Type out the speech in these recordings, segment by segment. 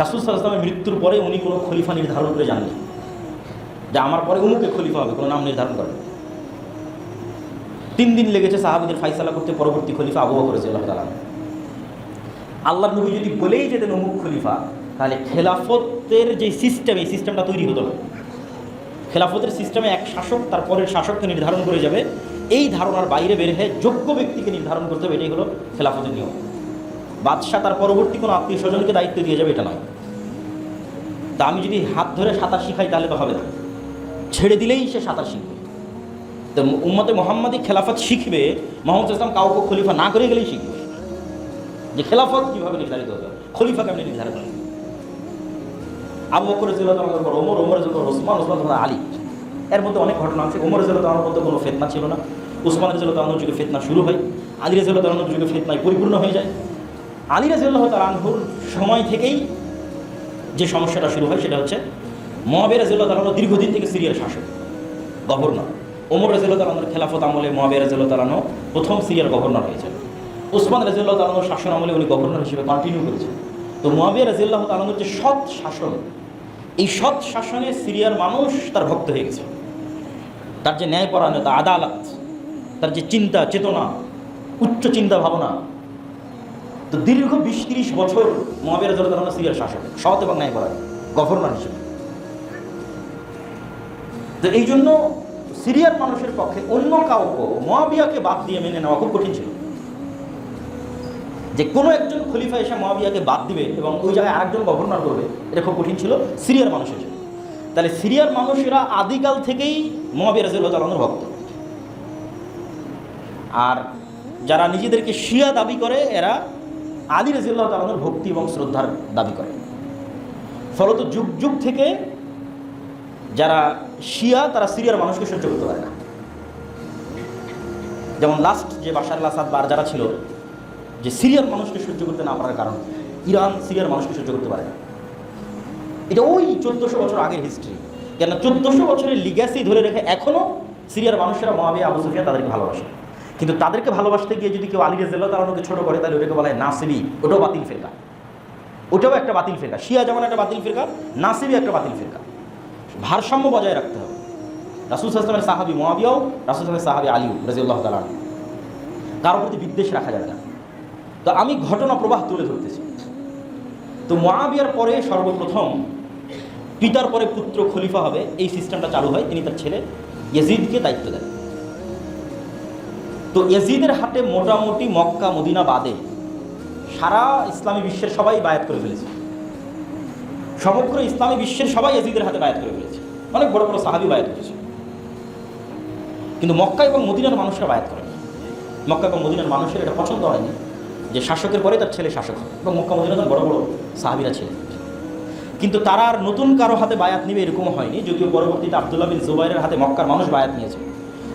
রাসূল সাল্লাল্লাহু আলাইহি ওয়াসাল্লামের মৃত্যুর পরে উনি কোনো খলিফা নির্ধারণ করে যাননি যে আমার পরে অমুকে খলিফা হবে, কোনো নাম নির্ধারণ করেন। 3 দিন লেগেছে সাহাবীদের ফায়সালা করতে পরবর্তী খলিফা আবু বকর রাদিয়াল্লাহু তাআলা। আল্লাহর নবী যদি বলেই যেতেন অমুক খলিফা, তাহলে খেলাফতের যে সিস্টেম, এই সিস্টেমটা তৈরি হতো না। খেলাফতের সিস্টেমে এক শাসক তার পরের শাসককে নির্ধারণ করে যাবে, এই ধারণার বাইরে বের হয়ে যোগ্য ব্যক্তিকে নির্ধারণ করতে হবে, এটাই হলো খেলাফতের নিয়ম। বাদশাহ তার পরবর্তী কোনো আত্মীয় স্বজনকে দায়িত্ব দিয়ে যাবে, এটা নয়। তা আমি যদি হাত ধরে সাঁতার শিখাই তাহলে তো হবে না, ছেড়ে দিলেই সে সাঁতার শিখবে। তো উম্মতে মুহাম্মাদি খেলাফত শিখবে, মুহাম্মদ ইসলাম কাউকে খলিফা না করে গেলেই শিখবে যে খেলাফত কীভাবে নির্ধারিত হতে হবে, খলিফা কেমনি নির্ধারিত হবে। আবু বকর রাদিয়াল্লাহু তাআলার পর ওমর, ওমর রাদিয়াল্লাহু তাআলা ওসমান, ওসমান রাদিয়াল্লাহু আলী। এর মধ্যে অনেক ঘটনা আছে। ওমর রাদিয়াল্লাহু তাআলার মধ্যে কোনো ফিতনা ছিল না, ওসমান রাদিয়াল্লাহু তাআলার যুগে ফিতনা শুরু হয়, আলী রাদিয়াল্লাহু তাআলার যুগে ফিতনায় পরিপূর্ণ হয়ে যায়। আলী রাদিয়াল্লাহু তাআলার সময় থেকেই যে সমস্যাটা শুরু হয় সেটা হচ্ছে মুআবিয়া রাদিয়াল্লাহু তাআলা দীর্ঘদিন থেকে সিরিয়ার শাসক, গভর্নর। ওমর রাদিয়াল্লাহু তাআলার খেলাফত আমলে মুআবিয়া রাদিয়াল্লাহু তাআলা প্রথম সিরিয়ার গভর্নর হয়েছেন। ওসমান রাদিয়াল্লাহু তাআলার শাসন আমলে উনি গভর্নর হিসেবে কন্টিনিউ করেছেন। তো মুআবিয়া রাদিয়াল্লাহু তাআলার যে সৎ শাসন, এই সৎ শাসনে সিরিয়ার মানুষ তার ভক্ত হয়ে গেছে। তার যে ন্যায়পরায়ণতা, আদালত, তার যে চিন্তা চেতনা, উচ্চ চিন্তা ভাবনা। তো দীর্ঘ 20-30 বছর মুআবিয়া রাদিয়াল্লাহু তাআলা সিরিয়ার শাসক, সৎ এবং ন্যায়পরায়ণ গভর্নর হিসেবে। তো এই জন্য সিরিয়ার মানুষের পক্ষে অন্য কাউকে মুআবিয়াকে বাদ দিয়ে মেনে নেওয়া খুব কঠিন ছিল। যে কোনো একজন খলিফা এসে মুআবিয়াকে বাদ দিবে এবং ওই জায়গায় আরেকজন গভর্নর করবে, এটা খুব কঠিন ছিল সিরিয়ার মানুষের জন্য। তাহলে সিরিয়ার মানুষেরা আদিকাল থেকেই মুআবিয়া রাদিয়াল্লাহু তাআলার ভক্ত। আর যারা নিজেদেরকে শিয়া দাবি করে, এরা আলী রাদিয়াল্লাহু তাআলার ভক্তি এবং শ্রদ্ধার দাবি করে। ফলত যুগ যুগ থেকে যারা শিয়া, তারা সিরিয়ার মানুষকে সহ্য করতে পারে না। যেমন লাস্ট যে বাশার আল আসাদ যারা ছিল, যে সিরিয়ার মানুষকে সহ্য করতে না পারার কারণ ইরান সিরিয়ার মানুষকে সহ্য করতে পারে না। এটা ওই 1400 বছর আগের হিস্ট্রি। কেন 1400 বছরের লিগ্যাসি ধরে রেখে এখনও সিরিয়ার মানুষেরা মুআবিয়া, আবু সুফিয়ান তাদেরকে ভালোবাসে। কিন্তু তাদেরকে ভালোবাসতে গিয়ে যদি কেউ আলী রাদিয়াল্লাহু তাআলাকে ছোট করে, তাহলে ওটাকে বলা হয় নাসিবি। ওটাও বাতিল ফিরকা, ওটাও একটা বাতিল ফিরকা। শিয়া যেমন একটা বাতিল ফিরকা, নাসিবি একটা বাতিল ফিরকা। ভারসাম্য বজায় রাখতে হবে। রাসূল সাল্লাল্লাহু আলাইহি ওয়াসাল্লামের সাহাবী মুআবিয়াও, রাসূল সাল্লাল্লাহু আলাইহি ওয়াসাল্লামের সাহাবী আলী রাদিয়াল্লাহু তাআলা, কারোর প্রতি বিদ্বেষ রাখা যাবে না। তো আমি ঘটনা প্রবাহ তুলে ধরতেছি। তো মুআবিয়ার পরে সর্বপ্রথম পিতার পরে পুত্র খলিফা হবে, এই সিস্টেমটা চালু হয়। তিনি তার ছেলে ইয়াজিদকে দায়িত্ব দেন। তো ইয়াজিদের হাতে মোটামুটি মক্কা মদিনা বাদে সারা ইসলামী বিশ্বের সবাই বায়াত করে ফেলেছে। সমগ্র ইসলামী বিশ্বের সবাই ইয়াজিদের হাতে বায়াত করে ফেলেছে। অনেক বড় বড় সাহাবী বায়াত করেছে, কিন্তু মক্কা এবং মদিনার মানুষরা বায়াত করেনি। মক্কা এবং মদিনার মানুষের এটা পছন্দ হয়নি যে শাসকের পরে তার ছেলে শাসক হয়, এবং মক্কা মদিনার বড় বড় সাহাবীরা ছিলেন। কিন্তু তারা আর নতুন কারো হাতে বায়াত নেবে এরকম হয়নি, যদিও পরবর্তীতে আব্দুল্লাহ বিন জুবাইরের হাতে মক্কার মানুষ বায়াত নিয়েছে,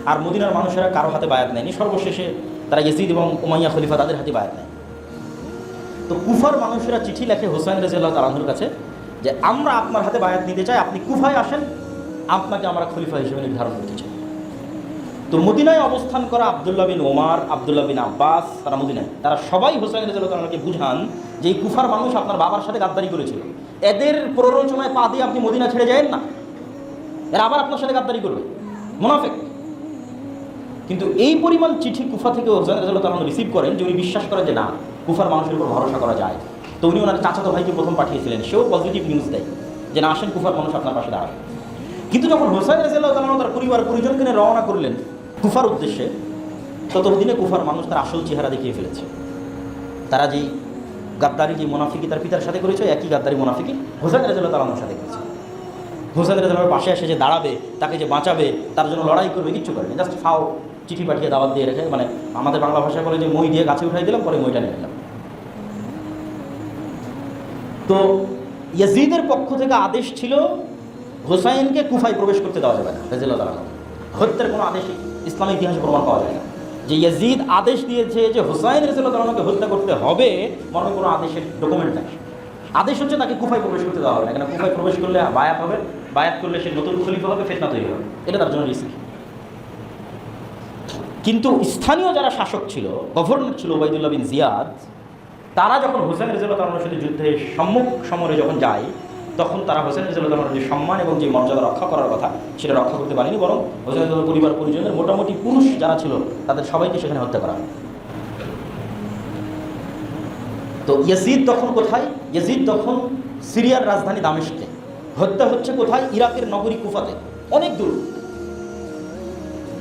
আর মদিনার মানুষেরা কারো হাতে বায়াত নেয়নি। সর্বশেষে তারা ইয়াজিদ এবং উমাইয়া খলিফা তাদের হাতে বায়াত নেয়। তো কুফার মানুষেরা চিঠি লেখে হুসাইন রাদিয়াল্লাহু তাআলার কাছে যে আমরা আপনার হাতে বায়াত নিতে চাই, আপনি কুফায় আসেন, আপনাকে আমরা খলিফা হিসেবে নির্ধারণ করতে চাই। তো মদিনায় অবস্থান করা আব্দুল্লাহ বিন ওমর, আব্দুল্লাহ বিন আব্বাস, তারা মদিনায়, তারা সবাই হুসাইন রাদিয়াল্লাহু তাআলাকে বুঝান যে এই কুফার মানুষ আপনার বাবার সাথে গাদ্দারি করেছিল, এদের প্ররোচনায় পা দিয়ে আপনি মদিনা ছেড়ে যাবেন না, এরা আবার আপনার সাথে গাদ্দারি করবে, মুনাফিক। কিন্তু এই পরিমাণ চিঠি কুফা থেকে হুসাইন রাদিয়াল্লাহু তাআলা রিসিভ করেন যে উনি বিশ্বাস করেন যে না, কুফার মানুষের উপর ভরসা করা যায়। তো উনি ওনার চাচাতো ভাইকে প্রথম পাঠিয়েছিলেন, সেও পজিটিভ নিউজ দেয় যে না, আসেন কুফার মানুষ আপনার পাশে দাঁড়াবে। কিন্তু যখন হুসাইন রাদিয়াল্লাহু তাআলা তার পরিবার পরিজনকে নিয়ে রওনা করলেন কুফার উদ্দেশ্যে, ততদিনে কুফার মানুষ তার আসল চেহারা দেখিয়ে ফেলেছে। তারা যেই গাদ্দারি, যে মুনাফিকি তার পিতার সাথে করেছে, একই গাদ্দারি মুনাফিকি হুসাইন রাদিয়াল্লাহু তাআলার সাথে করেছে। হুসাইন রাদিয়াল্লাহু পাশে এসে যে দাঁড়াবে, তাকে যে বাঁচাবে, তার জন্য লড়াই করবে, কিচ্ছু করেনি। জাস্ট ফাও চিঠি পাঠিয়ে দাওয়াত দিয়ে রেখে, মানে আমাদের বাংলা ভাষায় বলে যে মই দিয়ে গাছে উঠাই দিলাম, পরে মইটা নিয়ে নিলাম। তো ইয়াজিদের পক্ষ থেকে আদেশ ছিল হুসাইনকে কুফায় প্রবেশ করতে দেওয়া যাবে না। রাদিয়াল্লাহু তাআলা হত্যার কোনো আদেশ ইসলামের ইতিহাসে প্রমাণ পাওয়া যায় না যে ইয়াজিদ আদেশ দিয়েছে যে হুসাইন রাদিয়াল্লাহু তাআলাকে হত্যা করতে হবে, মর্মে কোনো আদেশের ডকুমেন্ট নেই। আদেশ হচ্ছে তাকে কুফায় প্রবেশ করতে দেওয়া হবে না, কেন কুফায় প্রবেশ করলে বায়াত হবে, বায়াত করলে সে নতুন খলিফা হবে, ফিতনা তৈরি হবে, এটা তার জন্য রিস্ক। কিন্তু স্থানীয় যারা শাসক ছিল, গভর্নর ছিল উবাইদুল্লাহ বিন জিয়াদ, তারা যখন হোসেন রাদিয়াল্লাহু তাআলার সাথে যুদ্ধে সম্মুখ সমরে যখন যায়, তখন তারা হোসেন রাদিয়াল্লাহু তাআলার যে সম্মান এবং যে মর্যাদা রক্ষা করার কথা সেটা রক্ষা করতে পারেনি, বরং হোসেন রাদিয়াল্লাহু পরিবার পরিজনের মোটামুটি পুরুষ যারা ছিল তাদের সবাইকে সেখানে হত্যা করা হয়। তো ইয়াজিদ তখন কোথায়? ইয়াজিদ তখন সিরিয়ার রাজধানী দামেস্কে। হত্যা হচ্ছে কোথায়? ইরাকের নগরী কুফাতে, অনেক দূর।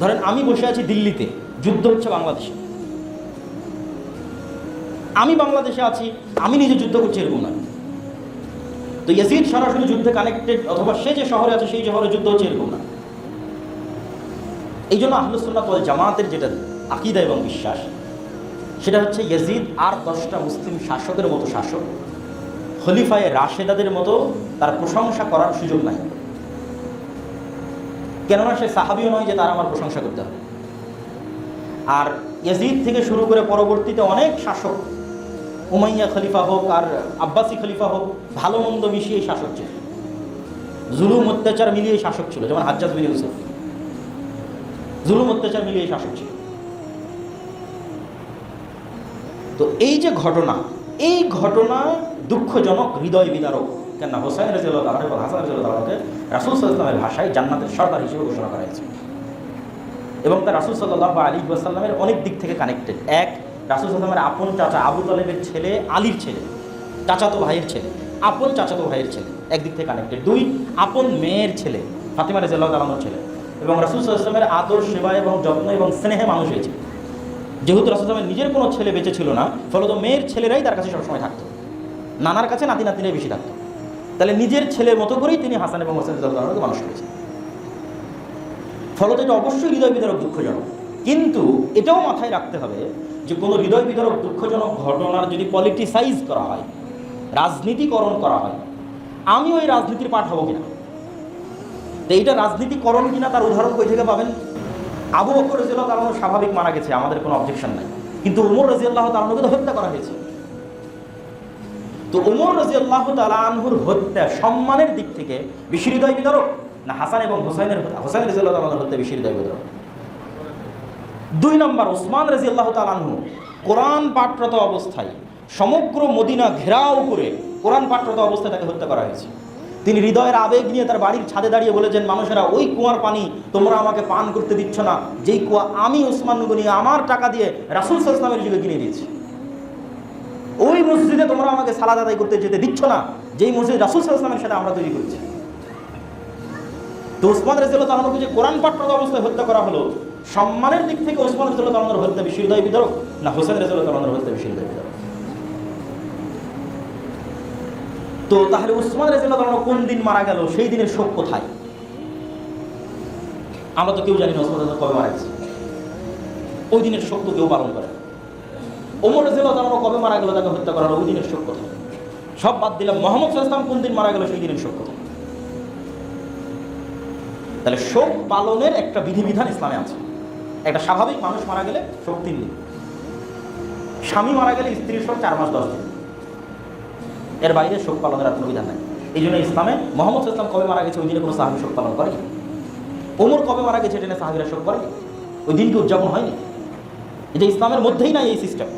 ধরেন আমি বসে আছি দিল্লিতে, যুদ্ধ হচ্ছে বাংলাদেশে, আমি বাংলাদেশে আছি, আমি নিজে যুদ্ধ করছি এরকম না। তো ইয়াজিদ সরাসরি যুদ্ধে কানেক্টেড, অথবা সে যে শহরে আছে সেই শহরে যুদ্ধ হচ্ছে এরকম না। এই জন্য আহলুস সুন্নাত ওয়াল জামাতের যেটা আকীদা এবং বিশ্বাস, সেটা হচ্ছে ইয়াজিদ আর 10টা মুসলিম শাসকের মতো শাসক, খলিফায়ে রাশেদাদের মতো তার প্রশংসা করার সুযোগ নাই। কেননা সে সাহাবীও নয় যে তার আমার প্রশংসা করতে হবে। আর ইয়াজিদ থেকে শুরু করে পরবর্তীতে অনেক শাসক, উমাইয়া খলিফা হোক আর আব্বাসি খলিফা হোক, ভালো মন্দ মিশিয়ে শাসক ছিল, জুলুম অত্যাচার মিলিয়ে শাসক ছিল। যেমন হাজ্জাজ বিন ইউসুফ, জুলুম অত্যাচার মিলিয়ে শাসক ছিল। তো এই যে ঘটনা, এই ঘটনা দুঃখজনক, হৃদয় বিদারক। কেননা হোসেন রাদিয়াল্লাহু তাআলা এবং হাসান রাদিয়াল্লাহু তাআলাকে রাসূল সাল্লাল্লাহু আলাইহি ওয়াসাল্লামের ভাষায় জান্নাতের সরদার হিসেবে ঘোষণা করা হয়েছে, এবং তার রাসূল সাল্লাল্লাহু আলাইহি ওয়াসাল্লামের অনেক দিক থেকে কানেক্টেড। এক, রাসূল সাল্লাল্লাহু আলাইহি ওয়াসাল্লামের আপন চাচা আবু তালেবের ছেলে, আলীর ছেলে, চাচাতো ভাইয়ের ছেলে, আপন চাচাতো ভাইয়ের ছেলে, একদিক থেকে কানেক্টেড। দুই, আপন মেয়ের ছেলে, ফাতিমা রাদিয়াল্লাহু তাআলার ছেলে, এবং রাসূল সাল্লাল্লাহু আলাইহি ওয়াসাল্লামের আদর, সেবা এবং যত্ন এবং স্নেহে মানুষ হয়েছে। যেহেতু রাসূল সাল্লাল্লাহু আলাইহি ওয়াসাল্লামের নিজের কোনো ছেলে বেঁচে ছিল না, ফলত মেয়ের ছেলেরাই তার কাছে সবসময় থাকতো, নানার কাছে নাতি নাতিরাই বেশি থাকতো। তাহলে নিজের ছেলের মতো করেই তিনি হাসান এবং হোসেন রাদিয়াল্লাহু তাআলাকে মানুষ করেছেন। ফলত এটা অবশ্যই হৃদয় বিদারক, দুঃখজনক। কিন্তু এটাও মাথায় রাখতে হবে যে কোনো হৃদয় বিদারক দুঃখজনক ঘটনার যদি পলিটিসাইজ করা হয়, রাজনীতিকরণ করা হয়, আমি ওই রাজনীতির পাঠ হব কিনা। তো এইটা রাজনীতিকরণ কিনা তার উদাহরণ কই থেকে পাবেন? আবু বকর রাদিয়াল্লাহু তাআলা স্বাভাবিক মারা গেছে, আমাদের কোনো অবজেকশন নাই, কিন্তু ওমর রাদিয়াল্লাহু তাআলাকে তো হত্যা করা হয়েছে। তো ওমর রাদিয়াল্লাহু তাআলা আনহুর হত্যা সম্মানের দিক থেকে বেশি হৃদয় বিদারক না হাসান এবং হোসেন রাদিয়াল্লাহু তাআলার হত্যা বেশি হৃদয় বিদারক? 2 নম্বর, ওসমান রাদিয়াল্লাহু তাআলা আনহু কোরআন পাঠরত অবস্থায় সমগ্র মদিনা ঘেরাও করে কোরআন পাঠরত অবস্থায় তাকে হত্যা করা হয়েছে। তিনি হৃদয়ের আবেগ নিয়ে তার বাড়ির ছাদে দাঁড়িয়ে বলেছেন, মানুষেরা ওই কুয়ার পানি তোমরা আমাকে পান করতে দিচ্ছ না, যেই কুয়া আমি ওসমান গনি আমার টাকা দিয়ে রাসূল সাল্লাল্লাহু আলাইহি ওয়াসাল্লামের যুগে কিনে দিয়েছি। ওই মসজিদে তোমরা আমাকে সালাত আদায় করতে যেতে দিচ্ছ না, যেই মসজিদ রাসূল সাল্লাল্লাহু আলাইহি ওয়াসাল্লামের সাথে আমরা তৈরি করেছি। তো ওসমান রাদিয়াল্লাহু তাআলা আনহুকে যে কোরআন পাঠরত অবস্থায় হত্যা করা হলো, সম্মানের দিক থেকে ওসমান রাদিয়াল্লাহু তাআলা আনহুর হত্যা বেশি হৃদয় বিদারক না হোসেন রাদিয়াল্লাহু তাআলা আনহুর হত্যা বেশি হৃদয় বিদারক? তো তাহলে ওসমান রাদিয়াল্লাহু তাআলা কোন দিন মারা গেল, সেই দিনের শোক কোথায়? আমরা তো কেউ জানি না ওসমান রাদিয়াল্লাহু কবে মারা গেছে, ওই দিনের শোক তো কেউ পালন করে। ওমর রাদিয়াল্লাহু তাআলা কবে মারা গেল, তাকে হত্যা করা হলো, ওই দিনের শোক কোথায়? সব বাদ দিলাম, মুহাম্মদ সাল্লাল্লাহু আলাইহি ওয়াসাল্লাম কোন দিন মারা গেল, সেই দিনের শোক কোথায়? তাহলে শোক পালনের একটা বিধিবিধান ইসলামে আছে। একটা স্বাভাবিক মানুষ মারা গেলে শোক 3 দিন, স্বামী মারা গেলে স্ত্রীর শোক 4 মাস 10 দিন, এর বাইরে শোক পালনের আর কোনো বিধান নাই। এই জন্য ইসলামে মুহাম্মদ সাল্লাল্লাহু আলাইহি ওয়াসাল্লাম কবে মারা গেছে ওই দিনে কোনো সাহাবী শোক পালন করেনি, ওমর কবে মারা গেছে এটা নিয়ে সাহাবীরা শোক করেনি, ওই দিনকে উদযাপন হয়নি। এটা ইসলামের মধ্যেই নাই এই সিস্টেম।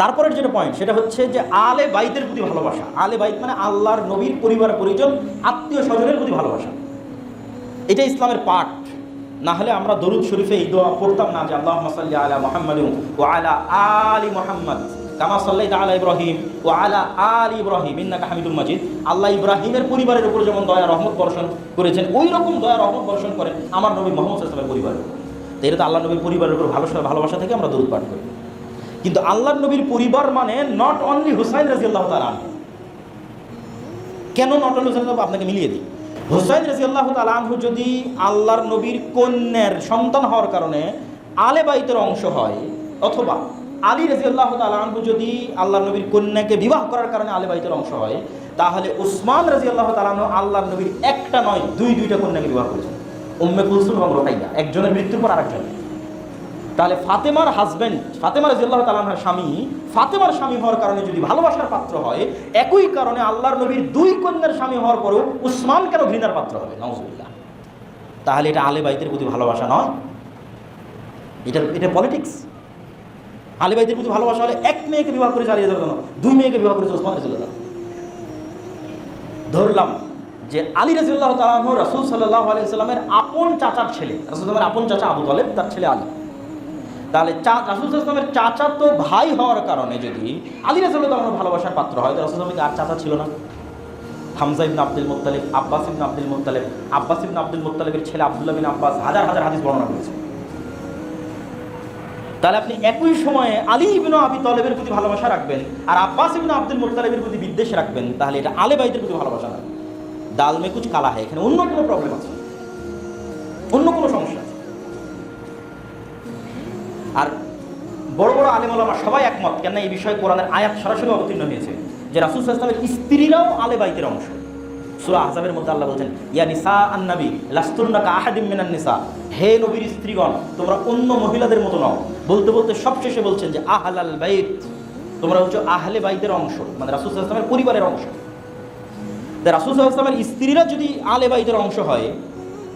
তারপরের যেটা পয়েন্ট সেটা হচ্ছে যে আলে বাইতের প্রতি ভালোবাসা। আলে বাইত মানে আল্লাহর নবীর পরিবার পরিজন, আত্মীয় স্বজনের প্রতি ভালোবাসা। এটা ইসলামের পাঠ। না হলে আমরা দরুদ শরীফে এই দোয়া পড়তাম না যে আল্লাহুম্মা সাল্লি আলা মুহাম্মাদিন ওয়া আলা আলি মুহাম্মাদ কামা সাল্লাইতা আলা ইব্রাহিম ওয়া আলা আলি ইব্রাহিম ইন্নাকা হামিদুল মাজিদ। আল্লাহ ইব্রাহিমের পরিবারের উপর যেমন দয়া রহমত বর্ষণ করেছেন, ওই রকম দয়া রহমত বর্ষণ করেন আমার নবী মুহাম্মদ সাল্লাল্লাহু আলাইহি ওয়াসাল্লামের পরিবারের উপর। তো এটা তো আল্লাহ নবীর পরিবারের উপর ভালোবাসা থেকে আমরা দরুদ পাঠ করি। কিন্তু আল্লাহর নবীর পরিবার মানে নট অনলি হুসাইন রাদিয়াল্লাহু তাআলা আনহু। কেন নট অনলি হুসাইন? আপনাকে মিলিয়ে দিই। হুসাইন রাদিয়াল্লাহু তাআলা আনহু যদি আল্লাহর নবীর কন্যার সন্তান হওয়ার কারণে আলে বাইতের অংশ হয়, অথবা আলী রাদিয়াল্লাহু তাআলা আনহু যদি আল্লাহর নবীর কন্যাকে বিবাহ করার কারণে আলে বাইতের অংশ হয়, তাহলে উসমান রাদিয়াল্লাহু তাআলা আনহু আল্লাহর নবীর একটা নয় দুইটা কন্যাকে বিবাহ করেছেন, উম্মে কুলসুম এবং রুকাইয়া, একজনের মৃত্যুর পর আরেকজন। তাহলে ফাতেমার হাজব্যান্ড, ফাতেমা রাদিয়াল্লাহু তাআলা আনহার স্বামী, ফাতেমার স্বামী হওয়ার কারণে যদি ভালোবাসার পাত্র হয়, একই কারণে আল্লাহর নবীর 2 কন্যার স্বামী হওয়ার পরেও উসমান কেন ঘৃণার পাত্র হবে? নাউজুবিল্লাহ। তাহলে এটা আলে বাইতের প্রতি ভালোবাসা নয়, এটা পলিটিক্স। আলী বাইদের প্রতি ভালোবাসা হলে এক মেয়েকে বিবাহ করে চালিয়ে যাবে কেন, দুই মেয়েকে বিবাহ করেছে ওসমান রাদিয়াল্লাহু তাআলা। ধরলাম যে আলী রাদিয়াল্লাহু তাআলা আনহু রাসূল সাল্লাল্লাহু আলাইহি ওয়াসাল্লামের আপন চাচার ছেলে, রাসূলের আপন চাচা আবু তালেব, তার ছেলে আলী। তাহলে রাসূল সাল্লাল্লাহু আলাইহি ওয়াসাল্লামের চাচা তো ভাই হওয়ার কারণে যদি আলী রাদিয়াল্লাহু তাআলা ভালোবাসার পাত্র হয়, তো রাসূল সাল্লাল্লাহু আলাইহি ওয়াসাল্লামের আর চাচা ছিল না? হামজা ইবনে আব্দুল মুত্তালিব, আব্বাস ইবনে আব্দুল মুত্তালিব, আব্বাস ইবনে আব্দুল মুত্তালিবের ছেলে আব্দুল্লাহ বিন আব্বাস হাজার হাজার হাদিস বর্ণনা করেছে। তাহলে আপনি একই সময়ে আলী ইবনে আবি তালেবের প্রতি ভালোবাসা রাখবেন আর আব্বাস ইবনে আব্দুল মুত্তালিবের প্রতি বিদ্বেষ রাখবেন, তাহলে এটা আলে বাইতের প্রতি ভালোবাসা না। ডাল মে কুছ কালা হয়, এখানে অন্য কোনো প্রবলেম আছে, অন্য কোনো সমস্যা আছে। আর বড় বড় আলেম ওলামা সবাই একমত, কেন এই বিষয়ে কোরআনের আয়াত সরাসরি অবতীর্ণ হয়েছে যে রাসূল সাল্লাল্লাহু আলাইহি ওয়াসাল্লামের স্ত্রীরাও আলে বাইতের অংশ। সূরা আহজাবের মধ্যে আল্লাহ বলছেন, ইয়া নিসা আন-নবী লাস্তুন্না কাআহাদিম মিনান নিসা, হে নবীর স্ত্রীগণ তোমরা অন্য মহিলাদের মতো নও। বলতে বলতে সবশেষে বলছেন যে আহলাল বাইত, তোমরা হচ্ছে আহলে বাইতের অংশ, মানে রাসূল সাল্লাল্লাহু আলাইহি ওয়াসাল্লামের পরিবারের অংশ। তা রাসূল সাল্লাল্লাহু আলাইহি ওয়াসাল্লামের স্ত্রীরা যদি আলে বাইতের অংশ হয়,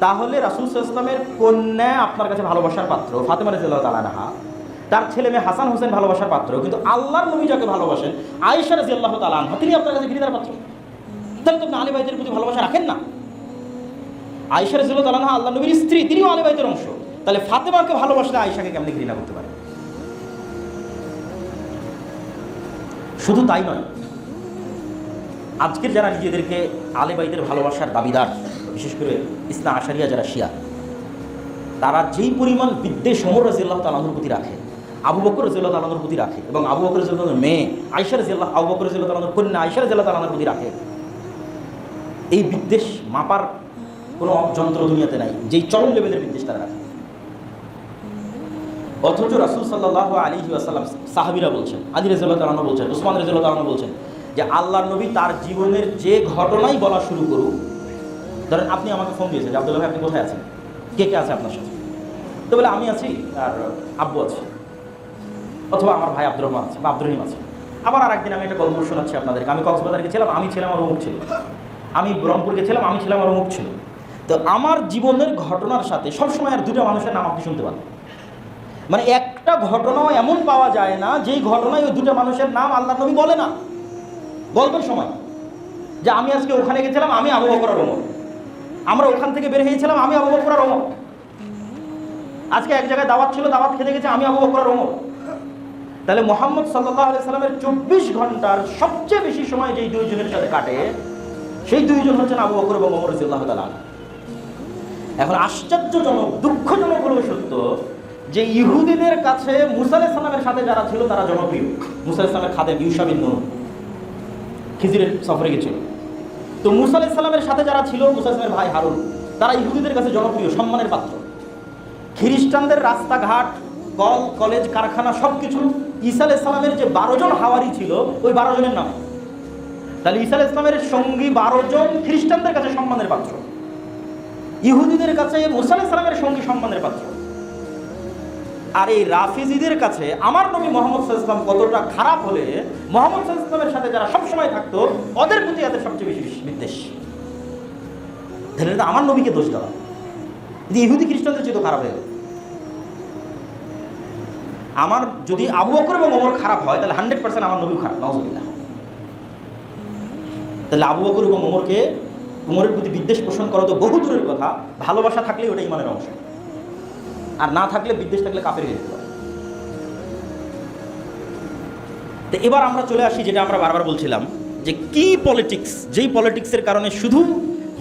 তাহলে রাসূল সাল্লাল্লাহু আলাইহি ওয়াসাল্লামের কন্যা আপনার কাছে ভালোবাসার পাত্র ফাতেমা রাদিয়াল্লাহু তাআলা আনহা, তার ছেলে মেয়ে হাসান হোসেন ভালোবাসার পাত্র, কিন্তু আল্লাহর নবী যাকে ভালোবাসেন আয়েশা রাদিয়াল্লাহু তাআলা আনহা, তিনি আপনার কাছে ঘৃণার পাত্র। তাহলে তো আপনি আলে বাইতের প্রতি ভালোবাসা রাখেন না। আয়েশা রাদিয়াল্লাহু তাআলা আনহা আল্লাহর নবীর স্ত্রী, তিনিও আলে বাইতের অংশ, তাহলে ফাতেমাকে ভালোবাসলে আয়েশাকে কেমনে ঘৃণা করতে পারে? শুধু তাই নয়, আজকের যারা নিজেদেরকে আলে বাইতের ভালোবাসার দাবিদার, বিশেষ করে ইসনা আশারিয়া যারা শিয়া, তারা যেই পরিমাণ বিদ্বেষ ওমর রাদিয়াল্লাহু তাআলা আনহুর প্রতি রাখে, আবু বকর রাদিয়াল্লাহু তাআলা আনহুর প্রতি রাখে, এবং আবু বকর রাদিয়াল্লাহু তাআলার মেয়ে আয়েশা রাদিয়াল্লাহু, আবু বকর রাদিয়াল্লাহু তাআলা আনহুর কন্যা আয়েশা রাদিয়াল্লাহু তাআলা আনহার প্রতি রাখে, এই বিদ্বেষ মাপার কোনো যন্ত্র দুনিয়াতে নাই, যেই চরম লেভেলের বিদ্বেষ তারা রাখে। অথচ রাসূল সাল্লাল্লাহু আলাইহি ওয়াসাল্লাম, সাহাবীরা বলছেন, আলী রাদিয়াল্লাহু তাআলা আনহু বলছেন, উসমান রাদিয়াল্লাহু তাআলা আনহু বলছেন যে আল্লাহর নবী তার জীবনের যে ঘটনাই বলা শুরু করুক, ধরেন আপনি আমাকে ফোন দিয়েছেন যে আব্দুল্লাহ ভাই আপনি কোথায় আছেন, কে কে আছে আপনার সাথে, তো বলে আমি আছি আর আব্বু আছে, অথবা আমার ভাই আব্দুর রহমান আছে বা আব্দুর রহিম আছে। আবার আর একদিন আমি একটা গল্প শোনাচ্ছি আপনাদেরকে, আমি কক্সবাজারে গেছিলাম, আমি ছিলাম আর অমুক ছিল, আমি রংপুর গেছিলাম, আমি ছিলাম আর অমুক ছিল। তো আমার জীবনের ঘটনার সাথে সবসময় আর দুটো মানুষের নাম আপনি শুনতে পাবেন, মানে একটা ঘটনাও এমন পাওয়া যায় না যেই ঘটনায় ওই দুটো মানুষের নাম আল্লাহর নবী বলে না গল্পের সময়, যে আমি আজকে ওখানে গেছিলাম, আমি আবু বকর আর ওমর, আমরা ওখান থেকে বের হয়েছিলাম, আমি আবু বকর আর ওমর, আজকে এক জায়গায় দাওয়াত ছিল, দাওয়াত খেতে গেছে, আমি আবু বকর আর ওমর। তাহলে মুহাম্মদ সাল্লাল্লাহু আলাইহি সাল্লামের 24 ঘন্টার সবচেয়ে বেশি সময় যেই দুইজনের সাথে কাটে, সেই দুইজন হচ্ছেন আবু বকর এবং ওমর রাদিয়াল্লাহু তাআলা। এখন আশ্চর্যজনক, দুঃখজনক হলেও সত্য যে ইহুদিদের কাছে মুসা আলাইহিস সালামের সাথে যারা ছিল তারা জনপ্রিয়। মুসা আলাইহিস সালামের খাদেম ইউশা বিন নুন খিজিরের সফরে গেছিল, তো মুসা আলাইহিস সালামের সাথে যারা ছিল, মুসা আলাইহিস সালামের ভাই হারুন, তারা ইহুদিদের কাছে জনপ্রিয়, সম্মানের পাত্র। খ্রিস্টানদের রাস্তাঘাট, কল কলেজ কারখানা সবকিছু ঈসা আলাইহিস সালামের যে 12 জন হাওয়ারি ছিল ওই 12 জনের নাম। তাহলে ঈসা আলাইহিস সালামের সঙ্গী 12 জন খ্রিস্টানদের কাছে সম্মানের পাত্র, ইহুদিদের কাছে মুসা আলাইহিস সালামের সঙ্গী সম্মানের পাত্র। আর এই রাফিজিদের কাছে আমার নবী মুহাম্মদ সাল্লাল্লাহু আলাইহি ওয়াসাল্লাম কতটা খারাপ হলে মুহাম্মদ সাল্লাল্লাহু আলাইহি ওয়াসাল্লামের সাথে যারা সবসময় থাকতো ওদের প্রতি এদের সবচেয়ে বেশি বিদ্বেষ। তাহলে আমার নবীকে দোষ দেওয়া, ইহুদি খ্রিস্টানদের চেয়ে তো খারাপ হয়ে গেল। আমার যদি আবু বকর এবং ওমর খারাপ হয় তাহলে 100% আমার নবী খারাপ, নাউজুবিল্লাহ। তাহলে আবু বকর এবং ওমরের প্রতি বিদ্বেষ পোষণ করা তো বহু দূরের কথা, ভালোবাসা থাকলে ওটা ইমানের অংশ, আর না থাকলে বিদ্বেষ থাকলে কাফের হয়ে যেতে পারে। তো এবার আমরা চলে আসি যেটা আমরা বারবার বলছিলাম যে কি পলিটিক্স, যেই পলিটিক্সের কারণে শুধু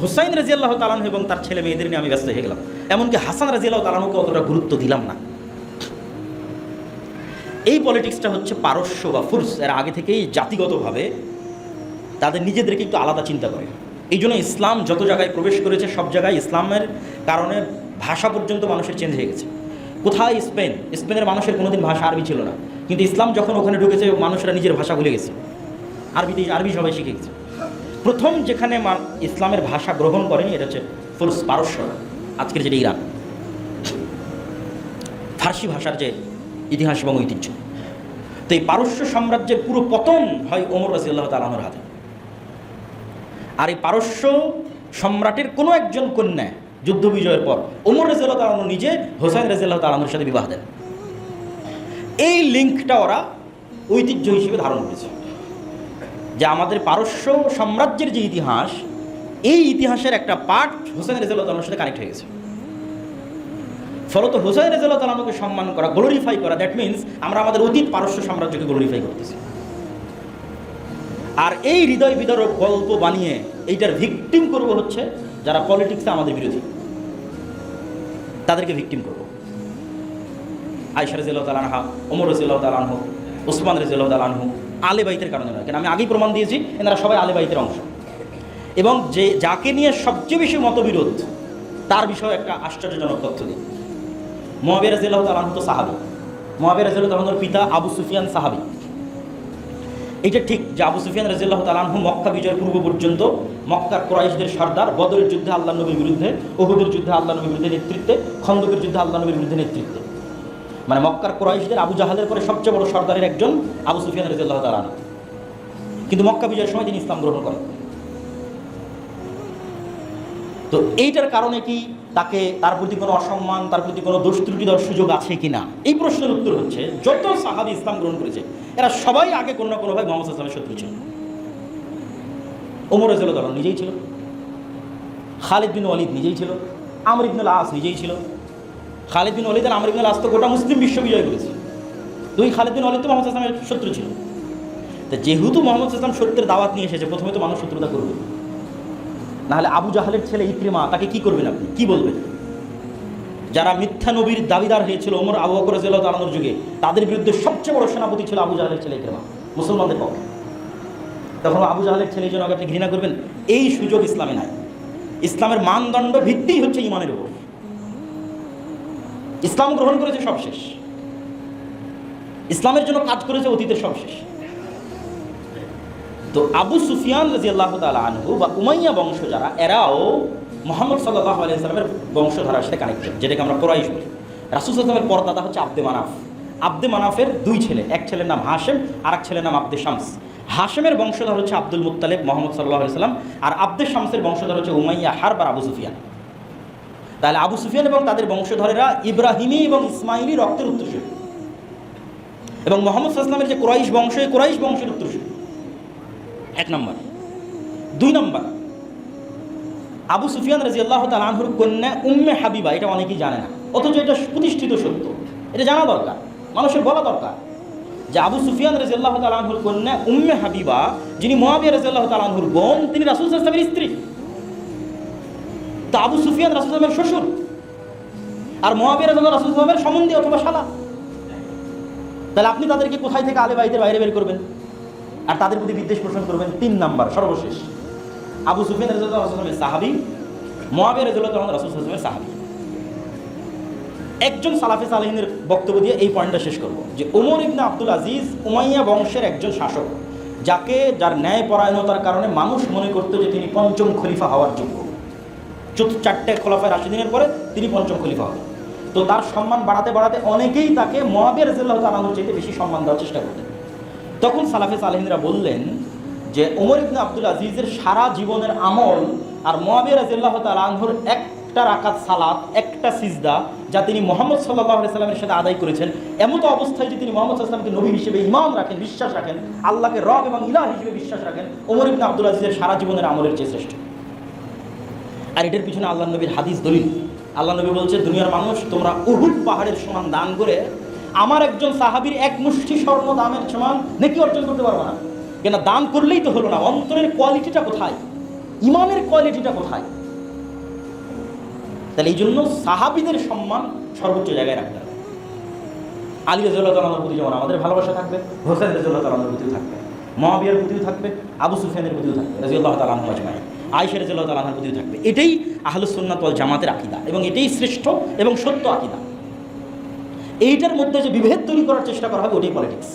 হুসাইন রাদিয়াল্লাহু তাআলা আনহু এবং তার ছেলে মেয়েদের নিয়ে আমি ব্যস্ত হয়ে গেলাম, এমনকি হাসান রাদিয়াল্লাহু তাআলা আনহুকে অতটা গুরুত্ব দিলাম না। এই পলিটিক্সটা হচ্ছে পারস্য বা ফুরস, এর আগে থেকেই জাতিগতভাবে তাদের নিজেদেরকে একটু আলাদা চিন্তা করে। এই জন্য ইসলাম যত জায়গায় প্রবেশ করেছে সব জায়গায় ইসলামের কারণে ভাষা পর্যন্ত মানুষের চেঞ্জ হয়ে গেছে। কোথায় স্পেনের মানুষের কোনোদিন ভাষা আরবি ছিল না, কিন্তু ইসলাম যখন ওখানে ঢুকেছে মানুষরা নিজের ভাষা ভুলে গেছে, আরবি সবাই শিখে গেছে। প্রথম যেখানে ইসলামের ভাষা গ্রহণ করেনি এটা হচ্ছে ফুরস, পারস্য, আজকের যেটা ইরান। ফার্সি ভাষার যে ইতিহাস এবং ঐতিহ্য, তো এই পারস্য সাম্রাজ্যের পুরো পতন হয় ওমর রাদিয়াল্লাহু তাআলা আনহুর হাতে। আর এই পারস্য সম্রাটের কোনো একজন কন্যা যুদ্ধ বিজয়ের পর ওমর রাদিয়াল্লাহু তাআলা আনহু নিজে হোসাইন রাদিয়াল্লাহু তাআলা আনহুর সাথে বিবাহ দেন। এই লিঙ্কটা ওরা ঐতিহ্য হিসেবে ধারণ করেছে যে আমাদের পারস্য সাম্রাজ্যের যে ইতিহাস, এই ইতিহাসের একটা পার্ট হোসেন রাদিয়াল্লাহু তাআলার সাথে কানেক্ট হয়ে গেছে। ফলত হোসেন রাদিয়াল্লাহু তাআলাকে সম্মান করা, গ্লোরিফাই করা, দ্যাট মিনস আমরা আমাদের অতীত পারস্য সাম্রাজ্যকে গ্লোরিফাই করতেছি। আর এই হৃদয় বিদারক গল্প বানিয়ে এইটার ভিকটিম করব হচ্ছে যারা পলিটিক্সে আমাদের বিরোধী, তাদেরকে ভিকটিম করব। আয়েশা রাদিয়াল্লাহু তাআলা আনহা, ওমর রাদিয়াল্লাহু তাআলা আনহু, ওসমান রাদিয়াল্লাহু তাআলা আনহু আলে বাইতের কারণে নয়, কেন আমি আগেই প্রমাণ দিয়েছি এনারা সবাই আলে বাইতের অংশ। এবং যে যাকে নিয়ে সবচেয়ে বেশি মতবিরোধ তার বিষয়ে একটা আশ্চর্যজনক তথ্য দিই। মুআবিয়া রাদিয়াল্লাহু তাআলা আনহু তো সাহাবী, মুআবিয়া রাদিয়াল্লাহু তাআলা আনহুর পিতা আবু সুফিয়ান সাহাবী। এটা ঠিক যে আবু সুফিয়ান রাদিয়াল্লাহু তাআলা আনহু মক্কা বিজয়ের পূর্ব পর্যন্ত মক্কার কুরাইশদের সর্দার, বদরের যুদ্ধে আল্লাহর নবীর বিরুদ্ধে, উহুদের যুদ্ধে আল্লাহর নবীর বিরুদ্ধে নেতৃত্বে, খন্দকের যুদ্ধে আল্লাহর নবীর বিরুদ্ধে নেতৃত্বে, মানে মক্কার কুরাইশদের আবু জাহালের পরে সবচেয়ে বড় সর্দারের একজন আবু সুফিয়ান রাদিয়াল্লাহু তাআলা আনহু। কিন্তু মক্কা বিজয়ের সময় তিনি ইসলাম গ্রহণ করেন। তো এইটার কারণে কি তাকে, তার প্রতি কোনো অসম্মান, তার প্রতি কোনো দোষ ত্রুটি দেওয়ার সুযোগ আছে কিনা, এই প্রশ্নের উত্তর হচ্ছে যত সাহাবী ইসলাম গ্রহণ করেছে এরা সবাই আগে কোনো না কোনোভাবে মুহাম্মদ সাল্লাল্লাহু আলাইহি ওয়াসাল্লামের শত্রু ছিল। ওমর রাদিয়াল্লাহু তাআলা নিজেই ছিল, খালিদ বিন ওয়ালিদ নিজেই ছিল, আমর ইবনে আল-আস নিজেই ছিল। খালিদ বিন ওয়ালিদ আর আমর ইবনে আল-আস তো গোটা মুসলিম বিশ্ব বিজয় করেছে। দুই খালিদ বিন ওয়ালিদ তো মুহাম্মদ সাল্লাল্লাহু আলাইহি ওয়াসাল্লামের শত্রু ছিল। তো যেহেতু মুহাম্মদ সাল্লাল্লাহু আলাইহি ওয়াসাল্লাম সত্যের দাওয়াত নিয়ে এসেছে, প্রথমে তো মানুষ শত্রুতা করবে, নাহলে আবু জাহালের ছেলে ইকরিমা তাকে কি করবেন, আপনি কি বলবেন? যারা মিথ্যা নবীর দাবিদার হয়েছিল ওমর, আবু বকর রাদিয়াল্লাহু তাআলা আনহুর যুগে, তাদের বিরুদ্ধে সবচেয়ে বড় সেনাপতি ছিল আবু জাহালের ছেলে ইকরিমা মুসলমানদের পক্ষে। তখন আবু জাহালের ছেলে জন্য আপনি ঘৃণা করবেন, এই সুযোগ ইসলামে নাই। ইসলামের মানদণ্ড ভিত্তি হচ্ছে ঈমানের উপর। ইসলাম গ্রহণ করেছে সব শেষ, ইসলামের জন্য কাজ করেছে অতীতের সব শেষ। তো আবু সুফিয়ান রাদিয়াল্লাহু তাআলা আনহু বা উমাইয়া বংশ যারা, এরাও মুহাম্মদ সাল্লাল্লাহু আলাইহি ওয়াসাল্লামের বংশধারার সাথে কানেক্টেড, যেটাকে আমরা কুরাইশ বলি। রাসূল সাল্লাল্লাহু আলাইহি ওয়াসাল্লামের পরদাদা হচ্ছে আব্দে মানাফ। আব্দে মানাফের দুই ছেলে, এক ছেলের নাম হাশেম আর এক ছেলের নাম আব্দে শামস। হাশেমের বংশধর হচ্ছে আব্দুল মুত্তালিব, মুহাম্মদ সাল্লাল্লাহু আলাইহি ওয়াসাল্লাম, আর আব্দে শামসের বংশধর হচ্ছে উমাইয়া হারব আর আবু সুফিয়ান। তাহলে আবু সুফিয়ান এবং তাদের বংশধরেরা ইব্রাহিমী এবং ইসমাইলি রক্তের উত্তরসূরি, এবং মুহাম্মদ সাল্লাল্লাহু আলাইহি ওয়াসাল্লামের যে কুরাইশ বংশ, এই কুরাইশ বংশের উত্তরসূরি। এক নম্বর। দুই নম্বর, আবু সুফিয়ান রাদিয়াল্লাহু তাআলা আনহুর কন্যা উম্মে হাবিবা, এটা অনেকেই জানে না, অথচ এটা প্রতিষ্ঠিত সত্য, এটা জানা দরকার, মানুষের বলা দরকার যে আবু সুফিয়ান রাদিয়াল্লাহু তাআলা আনহুর কন্যা উম্মে হাবিবা, যিনি মুআবিয়া রাদিয়াল্লাহু তাআলা আনহুর বোন, তিনি রাসূল সাল্লাল্লাহু আলাইহি ওয়াসাল্লামের স্ত্রী। তা আবু সুফিয়ান রাসূল সাল্লাল্লাহু আলাইহি ওয়াসাল্লামের শ্বশুর, আর মুআবিয়া রাদিয়াল্লাহু রাসূল সাল্লাল্লাহু আলাইহি ওয়াসাল্লামের সম্বন্ধী অথবা শালা। তাহলে আপনি তাদেরকে কোথায় থেকে আলে বাইতের বাইরে বের করবেন আর তাদের প্রতি বিদ্বেষ পোষণ করবেন? তিন নাম্বার, সর্বশেষ, আবু সুফিয়ান রাদিয়াল্লাহু তাআলা আনহু সাহাবী, মুআবিয়া রাদিয়াল্লাহু তাআলা রাসূল সাল্লাল্লাহু আলাইহি ওয়াসাল্লামের সাহাবী। একজন সালাফে সালেহিনের বক্তব্য দিয়ে এই পয়েন্টটা শেষ করব যে ওমর ইবনে আব্দুল আজিজ উমাইয়া বংশের একজন শাসক, যার ন্যায় পরায়ণতার কারণে মানুষ মনে করত যে তিনি পঞ্চম খলিফা হওয়ার যোগ্য। চারটে খোলাফায়ে রাশিদিনের পরে তিনি পঞ্চম খলিফা হবেন। তো তার সম্মান বাড়াতে বাড়াতে অনেকেই তাকে মুআবিয়া রাদিয়াল্লাহু তাআলা আনহুর চাইতে বেশি সম্মান দেওয়ার চেষ্টা করতেন। তখন সালাফে সালেহিনরা বললেন যে ওমর ইবনে আব্দুল আজিজের সারা জীবনের আমল আর মুআবিয়া রাদিয়াল্লাহু তাআলা আনহুর একটা রাকাত সালাত, একটা সিজদা, যা তিনি মুহাম্মদ সাল্লাল্লাহু আলাইহি সাল্লামের সাথে আদায় করেছেন, এমত অবস্থায় যে তিনি মুহাম্মদ সাল্লাল্লাহু আলাইহি সাল্লামকে নবী হিসেবে ঈমান রাখেন, বিশ্বাস রাখেন, আল্লাহকে রব এবং ইলাহ হিসেবে বিশ্বাস রাখেন, ওমর ইবনে আব্দুল আজিজের সারা জীবনের আমলের চেয়ে শ্রেষ্ঠ। আর এটার পিছনে আল্লাহর নবীর হাদিস দলিল। আল্লাহ নবী বলছে, দুনিয়ার মানুষ, তোমরা উহুদ পাহাড়ের সমান দান করে আমার একজন সাহাবীর এক মুষ্টি স্বর্ণ দামের সমান নেকি অর্জন করতে পারবে না। কেন? দান করলেই তো হলো না, অন্তরের কোয়ালিটিটা কোথায়, ইমানের কোয়ালিটিটা কোথায়? তাহলে এই জন্য সাহাবীদের সম্মান সর্বোচ্চ জায়গায় রাখতে হবে। আলী রাদিয়াল্লাহু তাআলা আনহুর প্রতি যেমন আমাদের ভালোবাসা থাকবে, হোসেন রাদিয়াল্লাহু তাআলা আনহুর প্রতিও থাকবে, মুআবিয়ার প্রতিও থাকবে, আবু সুফিয়ানের প্রতিও থাকবে রাদিয়াল্লাহু তাআলা আনহু আজমাইন, আয়েশা রাদিয়াল্লাহু তাআলা আনহার প্রতিও থাকবে। এটাই আহলুস সুন্নাত ওয়াল জামাতের আকীদা, এবং এটাই শ্রেষ্ঠ এবং সত্য আকীদা। এইটার মধ্যে যে বিভেদ তৈরি করার চেষ্টা করা হবে, ওটাই পলিটিক্স।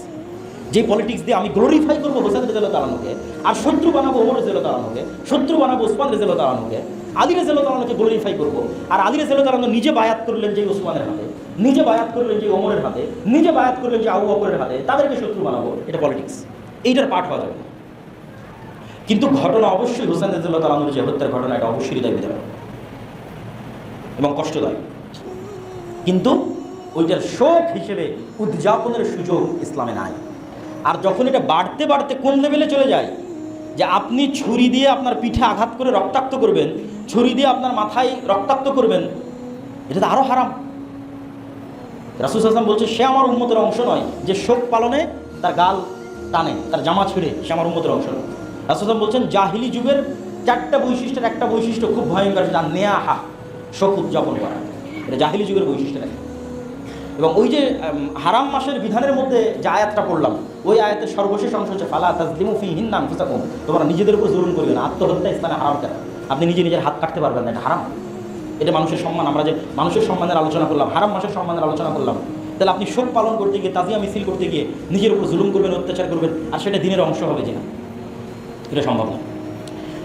যে পলিটিক্স দিয়ে আমি গ্লোরিফাই করবো হোসেন রাদিয়াল্লাহু তাআলা আনহুকে, আর শত্রু বানাবো ওমর রাদিয়াল্লাহু তাআলা আনহুকে, শত্রু বানাবো ওসমান রাদিয়াল্লাহু তাআলা আনহুকে, আলী রাদিয়াল্লাহু তাআলা আনহুকে গ্লোরিফাই করবো, আর আলী রাদিয়াল্লাহু তাআলা আনহু নিজে বায়াত করলেন যে ওসমানের হাতে, নিজে বায়াত করলেন যে ওমরের হাতে, নিজে বায়াত করলেন যে আবু বকরের হাতে, তাদেরকে শত্রু বানাবো, এটা পলিটিক্স। এইটার পাঠ হওয়া যাবে না। কিন্তু ঘটনা অবশ্যই হোসেন রাদিয়াল্লাহু তাআলা আনহুর যে হত্যার ঘটনা, এটা অবশ্যই হৃদয় বিদারক এবং কষ্টদায়ক। কিন্তু ওইটার শোক হিসেবে উদযাপনের সুযোগ ইসলামে নাই। আর যখন এটা বাড়তে বাড়তে কোন লেভেলে চলে যায় যে আপনি ছুরি দিয়ে আপনার পিঠে আঘাত করে রক্তাক্ত করবেন, ছুরি দিয়ে আপনার মাথায় রক্তাক্ত করবেন, এটা তো আরও হারাম। রাসূল সাল্লাল্লাহু আলাইহি ওয়াসাল্লাম বলছে, সে আমার উম্মতের অংশ নয় যে শোক পালনে তার গাল টানে, তার জামা ছিঁড়ে, সে আমার উম্মতের অংশ নয়। রাসূল সাল্লাল্লাহু আলাইহি ওয়াসাল্লাম বলছেন, জাহিলি যুগের 4টা বৈশিষ্ট্যের একটা বৈশিষ্ট্য খুব ভয়ঙ্কর, যা নেয়াহা, শোক উদযাপন করা, এটা জাহিলি যুগের বৈশিষ্ট্য থাকে। এবং ওই যে হারাম মাসের বিধানের মধ্যে যে আয়াতটা পড়লাম, ওই আয়াতের সর্বশেষ অংশ হচ্ছে ফালা তাজলিমু ফীহিন্না আনফুসাকুম, তোমরা নিজেদের উপর জুলুম করবে না। আত্মহত্যা ইসলামে হারাম কেন? আপনি নিজের হাত কাটতে পারবেন না, এটা হারাম। এটা মানুষের সম্মান। আমরা যে মানুষের সম্মানের আলোচনা করলাম, হারাম মাসের সম্মানের আলোচনা করলাম, তাহলে আপনি শোক পালন করতে গিয়ে, তাজিয়া মিছিল করতে গিয়ে নিজের উপর জুলুম করবেন, অত্যাচার করবেন, আর সেটা দিনের অংশ হবে কিনা? এটা সম্ভব না।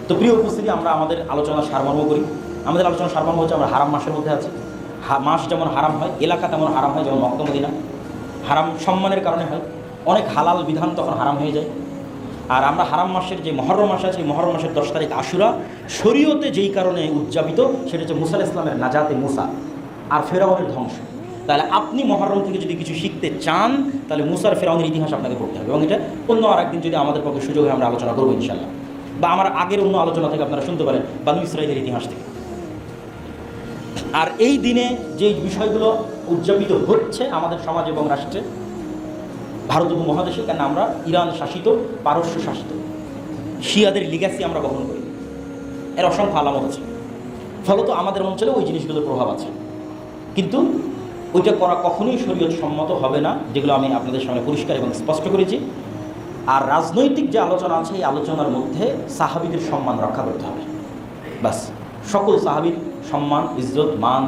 তো প্রিয় উপস্থিতি, আমরা আমাদের আলোচনা সারমর্ম করি। আমাদের আলোচনা সারমর্ম হচ্ছে আমরা হারাম মাসের মধ্যে আছি। মাস যেমন হারাম হয়, এলাকা তেমন হারাম হয়, যেমন মক্কা মদিনা। হারাম সম্মানের কারণে হয়, অনেক হালাল বিধান তখন হারাম হয়ে যায়। আর আমরা হারাম মাসের যে মহরম মাস আছে, মহরম মাসের 10 তারিখ আশুরা, শরীয়তে যেই কারণে উদযাপিত, সেটা হচ্ছে মুসা আলাইহিস সালামের নাজাতে মুসা আর ফেরাউনের ধ্বংস। তাহলে আপনি মহরম থেকে যদি কিছু শিখতে চান, তাহলে মুসার ফেরাউনের ইতিহাস আপনাকে পড়তে হবে। এবং এটা অন্য আর একদিন যদি আমাদের পক্ষে সুযোগ হয় আমরা আলোচনা করবো ইনশাল্লাহ, বা আমার আগের অন্য আলোচনা থেকে আপনারা শুনতে পারেন বানু ইসরাঈলের ইতিহাস থেকে। আর এই দিনে যে বিষয়গুলো উদযাপিত হচ্ছে আমাদের সমাজ এবং রাষ্ট্রে, ভারত উপমহাদেশে, কেন আমরা ইরান শাসিত, পারস্য শাসিত, শিয়াদের লিগ্যাসি আমরা বহন করি, এর অসংখ্য আলামত আছে। ফলত আমাদের অঞ্চলে ওই জিনিসগুলোর প্রভাব আছে, কিন্তু ওইটা করা কখনোই শরীয়ত সম্মত হবে না, যেগুলো আমি আপনাদের সামনে পরিষ্কার এবং স্পষ্ট করেছি। আর রাজনৈতিক যে আলোচনা আছে, এই আলোচনার মধ্যে সাহাবীদের সম্মান রক্ষা করতে হবে, বাস। সকল সাহাবীর সম্মান, ইজ্জত, মান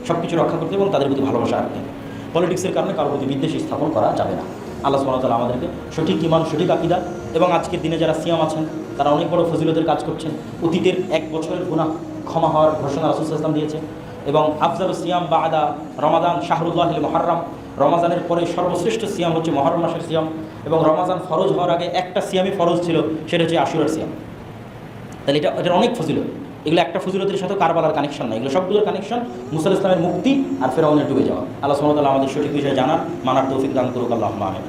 সব কিছু রক্ষা করতে এবং তাদের প্রতি ভালোবাসা রাখতে হবে। পলিটিক্সের কারণে কারোর প্রতি বিদ্বেষ স্থাপন করা যাবে না। আল্লাহ সুবহানাহু ওয়া তাআলা আমাদেরকে সঠিক ঈমান, সঠিক আকীদা, এবং আজকের দিনে যারা সিয়াম আছেন তারা অনেক বড় ফজিলতের কাজ করছেন। অতীতের 1 বছরের গুনাহ ক্ষমা হওয়ার ঘোষণা রাসূল সাল্লাল্লাহু আলাইহি ওয়াসাল্লাম দিয়েছে। এবং আফজালুস সিয়াম বা'দা রমাদান শাহরুল্লাহিল মুহাররম, রমাজানের পরে সর্বশ্রেষ্ঠ সিয়াম হচ্ছে মহরম মাসের সিয়াম। এবং রমাজান ফরজ হওয়ার আগে একটা সিয়ামই ফরজ ছিল, সেটা হচ্ছে আশুরার সিয়াম। তাহলে এটার অনেক ফজিলত। এগুলো একটা ফজিলতের সাথে কারবালার কানেকশন নাই, এগুলো সবগুলোর কানেকশন মুসা আলাইহিস সালামের মুক্তি আর ফেরাউনের ডুবে যাওয়া। আল্লাহ সুবহানাহু ওয়া তাআলা আমাদের সঠিক বিষয়ে জানার, মানার তৌফিক দান করুক। আল্লাহুম্মা আমিন।